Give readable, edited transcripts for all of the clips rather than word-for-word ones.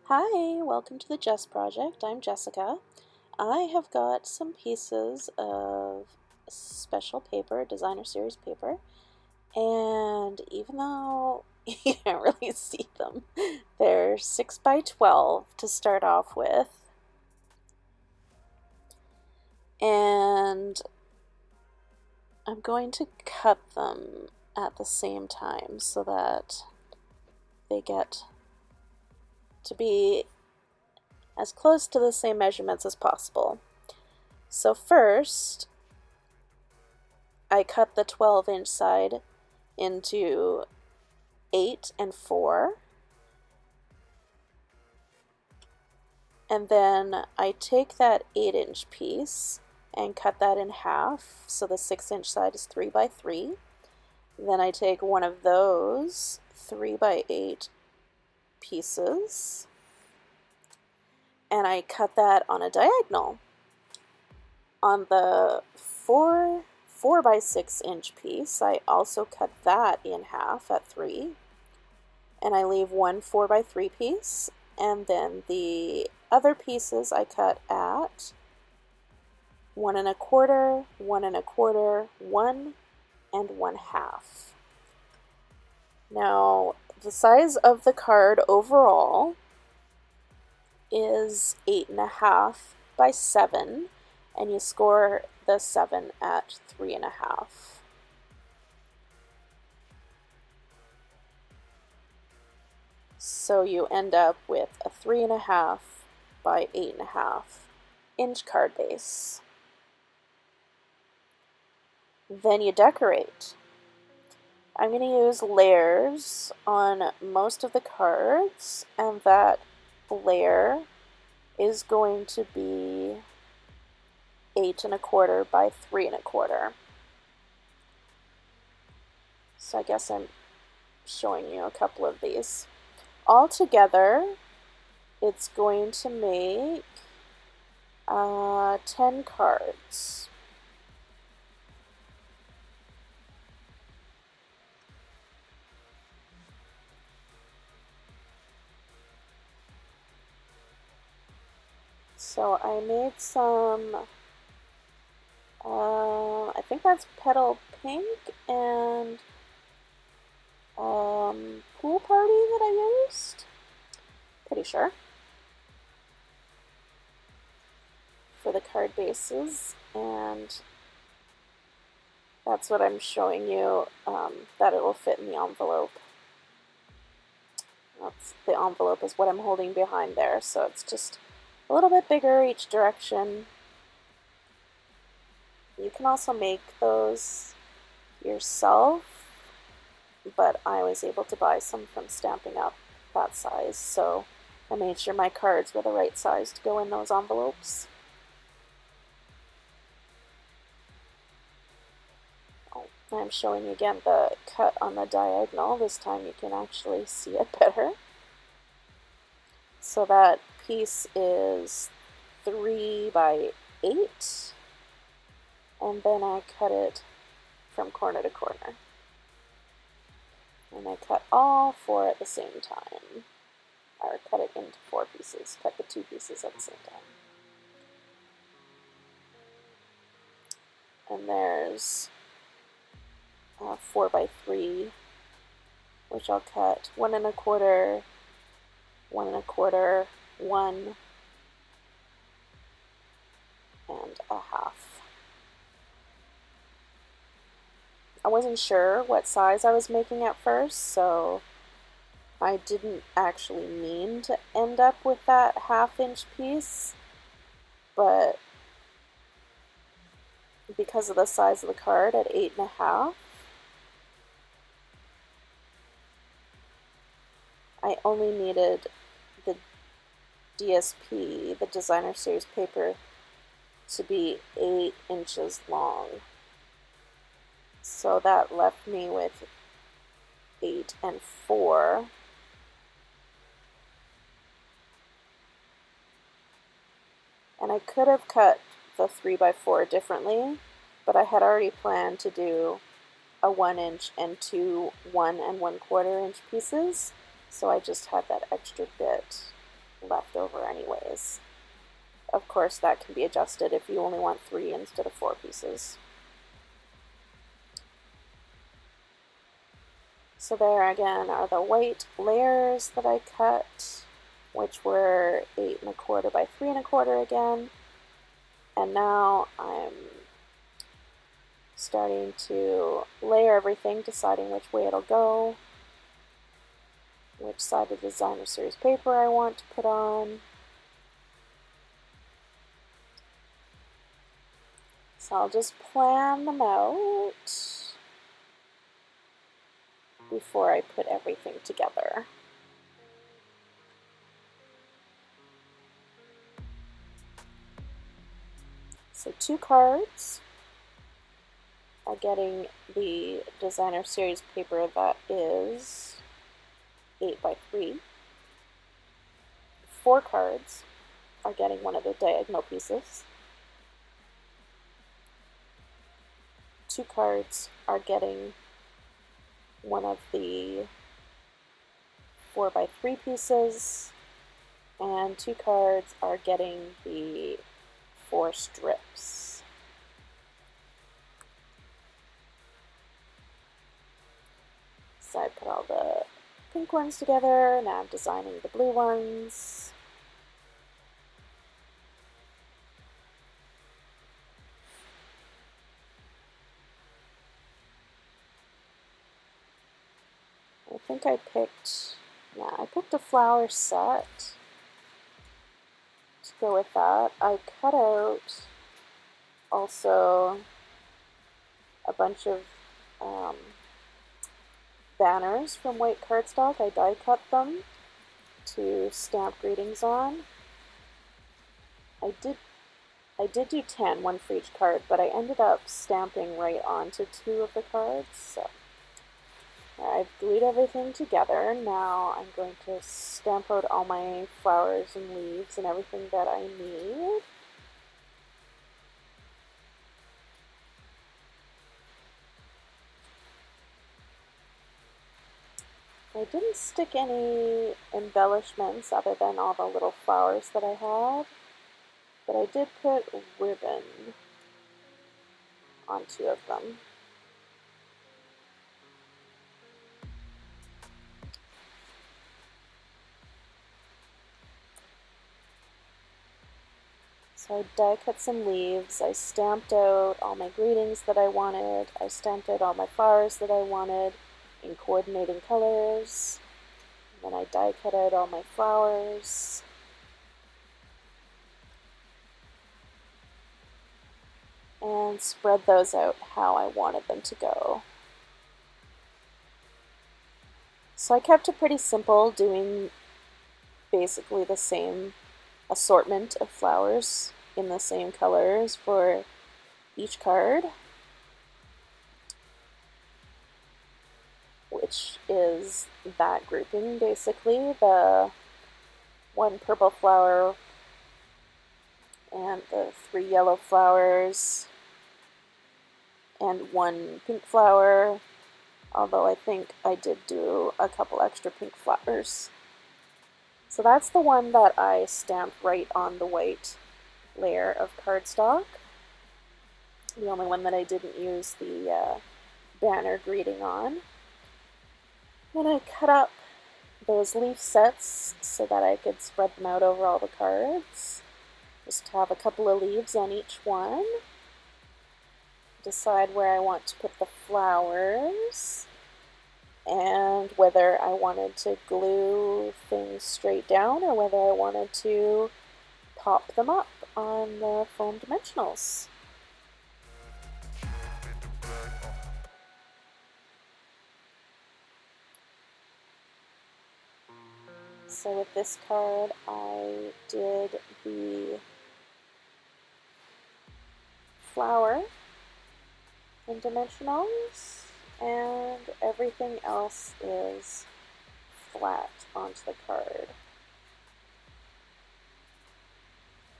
Hi, welcome to the Jess Project. I'm Jessica. I have got some pieces of special paper, designer series paper, and even though you can't really see them, they're 6 by 12 to start off with. And I'm going to cut them at the same time so that they get to be as close to the same measurements as possible. So first, I cut the 12-inch side into 8 and 4, and then I take that 8-inch piece and cut that in half, so the 6-inch side is 3 by 3. Then I take one of those 3 by 8 pieces and I cut that on a diagonal. On the 4 by 6-inch piece, I also cut that in half at 3, and I leave one 4 by 3 piece, and then the other pieces I cut at 1 1/4, 1 1/4, 1 and 1/2. Now, the size of the card overall is 8.5 by 7, and you score the 7 at 3.5. So you end up with a 3.5 by 8.5 inch card base. Then you decorate. I'm going to use layers on most of the cards, and that layer is going to be 8 1/4 by 3 1/4. So I guess I'm showing you a couple of these. All together, it's going to make 10 cards. So I made some, I think that's Petal Pink and Pool Party that I used. Pretty sure. For the card bases, and that's what I'm showing you, that it will fit in the envelope. The envelope is what I'm holding behind there, so it's just a little bit bigger each direction. You can also make those yourself, but I was able to buy some from Stampin' Up! That size, so I made sure my cards were the right size to go in those envelopes. I'm showing you again the cut on the diagonal. This time you can actually see it better. So that piece is 3 by 8, and then I cut it from corner to corner. And I cut all 4 at the same time, or cut it into 4 pieces, cut the 2 pieces at the same time. And there's 4 by 3, which I'll cut 1 1/4, 1 1/4, 1 and a half. I wasn't sure what size I was making at first, so I didn't actually mean to end up with that 1/2-inch piece, but because of the size of the card at 8.5, I only needed the DSP, the designer series paper, to be 8 inches long. So that left me with 8 and 4. And I could have cut the 3 by 4 differently, but I had already planned to do a 1-inch and 2 1 1/4 inch pieces, so I just had that extra bit left over anyways. Of course, that can be adjusted if you only want 3 instead of 4 pieces. So there again are the white layers that I cut, which were 8 1/4 by 3 1/4 again. And now I'm starting to layer everything, deciding which way it'll go, which side of the designer series paper I want to put on. So I'll just plan them out before I put everything together. So 2 cards are getting the designer series paper that is 8 by 3. 4 cards are getting one of the diagonal pieces. 2 cards are getting one of the 4 by 3 pieces, and 2 cards are getting the 4 strips. So I put all the pink ones together, now I'm designing the blue ones. I think I picked a flower set to go with that. I cut out also a bunch of banners from white cardstock. I die cut them to stamp greetings on. I did do 10, one for each card, but I ended up stamping right onto 2 of the cards. So I've glued everything together. Now I'm going to stamp out all my flowers and leaves and everything that I need. I didn't stick any embellishments other than all the little flowers that I had, but I did put ribbon on 2 of them. So I die cut some leaves, I stamped out all my greetings that I wanted, I stamped out all my flowers that I wanted in coordinating colors, and then I die cut out all my flowers. And spread those out how I wanted them to go. So I kept it pretty simple, doing basically the same assortment of flowers in the same colors for each card, which is that grouping basically, the 1 purple flower and the 3 yellow flowers and 1 pink flower, although I think I did do a couple extra pink flowers. So that's the one that I stamped right on the white layer of cardstock. The only one that I didn't use the banner greeting on. Then I cut up those leaf sets so that I could spread them out over all the cards. Just have a couple of leaves on each one. Decide where I want to put the flowers, and whether I wanted to glue things straight down or whether I wanted to pop them up on the foam dimensionals. So with this card, I did the flower in dimensionals, and everything else is flat onto the card.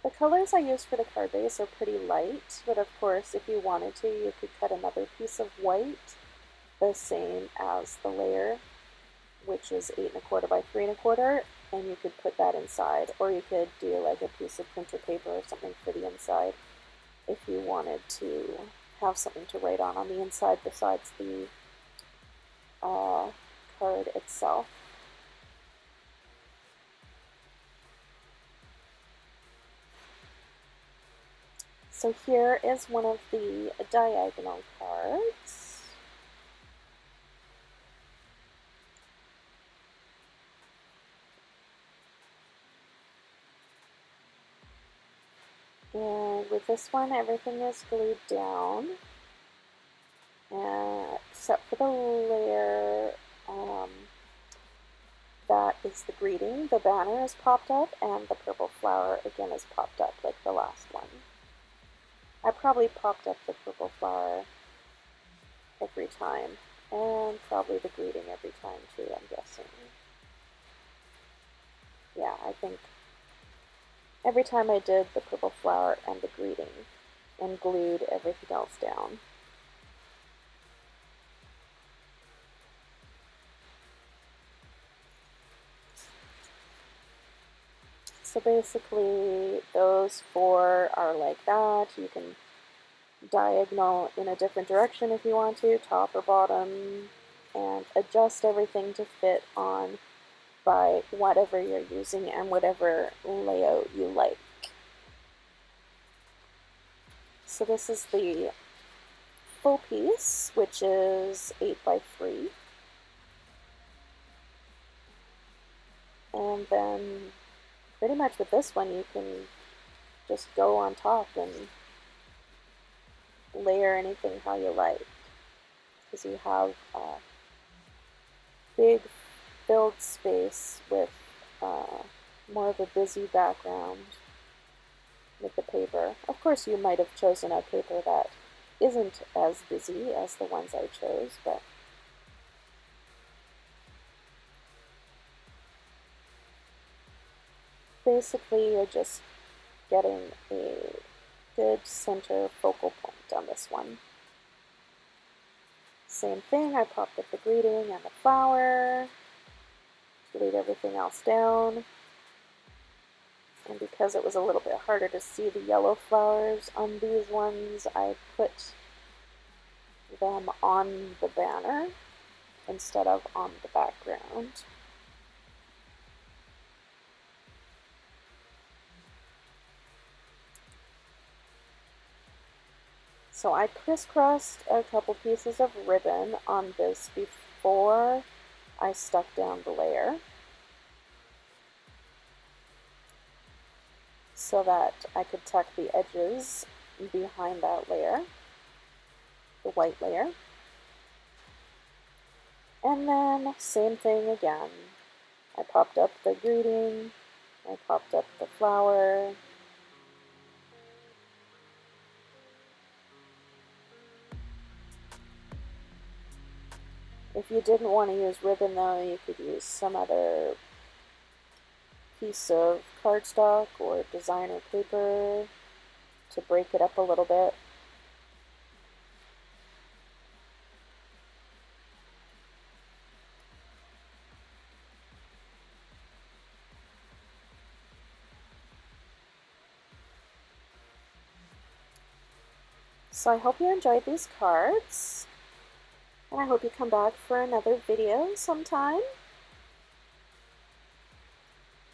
The colors I used for the card base are pretty light, but of course if you wanted to, you could cut another piece of white the same as the layer, which is 8 1/4 by 3 1/4, and you could put that inside, or you could do like a piece of printer paper or something for the inside if you wanted to have something to write on the inside besides the card itself. So here is one of the diagonal cards. And with this one, everything is glued down, except for the layer that is the greeting. The banner is popped up, and the purple flower again is popped up like the last one. I probably popped up the purple flower every time, and probably the greeting every time too, I'm guessing. Yeah, I think every time I did the purple flower and the greeting and glued everything else down. So basically, those four are like that. You can diagonal in a different direction if you want to, top or bottom, and adjust everything to fit on by whatever you're using and whatever layout you like. So this is the full piece, which is 8 by 3. And then pretty much with this one you can just go on top and layer anything how you like, because you have a big filled space with more of a busy background with the paper. Of course you might have chosen a paper that isn't as busy as the ones I chose, but basically you're just getting a good center focal point on this one. Same thing, I popped up the greeting and the flower, glued everything else down, and because it was a little bit harder to see the yellow flowers on these ones, I put them on the banner instead of on the background. So I crisscrossed a couple pieces of ribbon on this before I stuck down the layer, so that I could tuck the edges behind that layer, the white layer. And then same thing again. I popped up the greeting, I popped up the flower, if you didn't want to use ribbon though, you could use some other piece of cardstock or designer paper to break it up a little bit. So I hope you enjoyed these cards, and I hope you come back for another video sometime.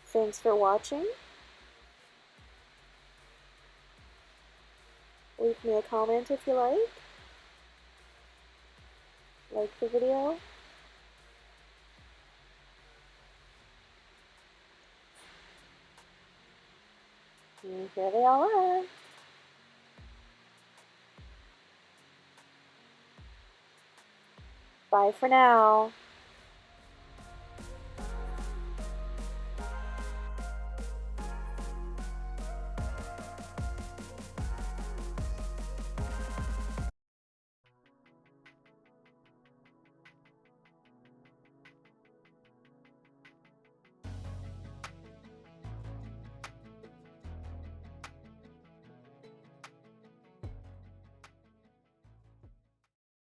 Thanks for watching. Leave me a comment if you like. Like the video. And here they all are. Bye for now.